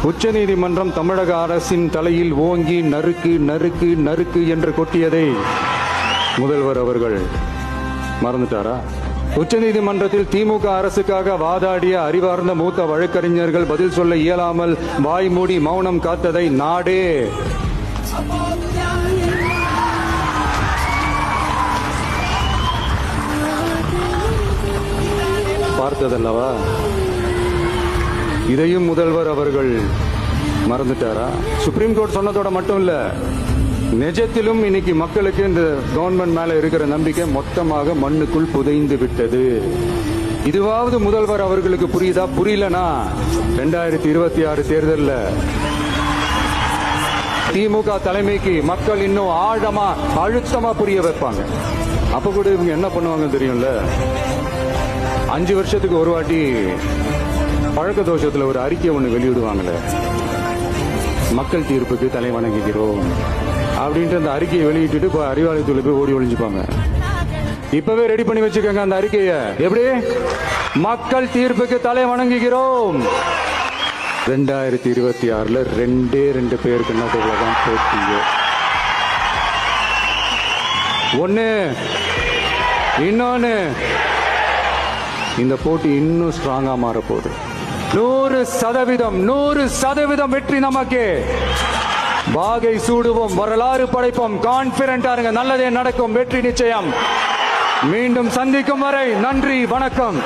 உச்ச நீதிமன்றம் தமிழக அரசின் தலையில் ஓங்கி நறுக்கு நறுக்கு நறுக்கு என்று கொட்டியதை முதல்வர் அவர்கள் மறந்துட்டாரா? உச்ச நீதிமன்றத்தில் திமுக அரசுக்காக வாதாடிய அறிவார்ந்த மூத்த வழக்கறிஞர்கள் பதில் சொல்ல இயலாமல் வாய் மூடி மௌனம் காத்ததை நாடே பார்த்ததல்லவா? இதையும் முதல்வர் அவர்கள் மறந்துட்டாரா? சுப்ரீம் கோர்ட் சொன்னதோட மட்டும் இல்ல, நிஜத்திலும் இன்னைக்கு மக்களுக்கு இந்த கவர்மெண்ட் மேல இருக்கிற நம்பிக்கை மொத்தமாக மண்ணுக்குள் புதைந்து விட்டது. இதுவாவது முதல்வர் அவர்களுக்கு புரியுதா? புரியலனா 2026 தேர்தல்ல திமுக தலைமைக்கு மக்கள் இன்னும் ஆழமா அழுத்தமா புரிய வைப்பாங்க. அப்ப கூட இவங்க என்ன பண்ணுவாங்க தெரியும்ல? 5 வருஷத்துக்கு ஒரு வாட்டி பழக்க தோஷத்துல ஒரு அறிக்கை ஒண்ணு வெளியிடுவாங்கல்ல, மக்கள் தீர்ப்புக்கு தலை வணங்குகிறோம் அப்படின்ட்டு அந்த அறிக்கையை வெளியிட்டு அறிவாலயத்துல போய் ஓடி ஒளிஞ்சுப்பாங்க. இப்பவே ரெடி பண்ணி வச்சுக்கோங்க அந்த அறிக்கையை. எப்படி? மக்கள் தீர்ப்புக்கு தலை வணங்குகிறோம். 2026 2 பேருக்கு நடுவுலதான் போட்டியோ. ஒண்ணு, இன்னொன்னு, இந்த போட்டி இன்னும் ஸ்ட்ராங்கா மாற போகுது. 100% வெற்றி நமக்கு. வாகை சூடுவோம், வரலாறு படைப்போம், கான்பிடென்டா இருங்க, நல்லதே நடக்கும், வெற்றி நிச்சயம். மீண்டும் சந்திக்கும் வரை நன்றி, வணக்கம்.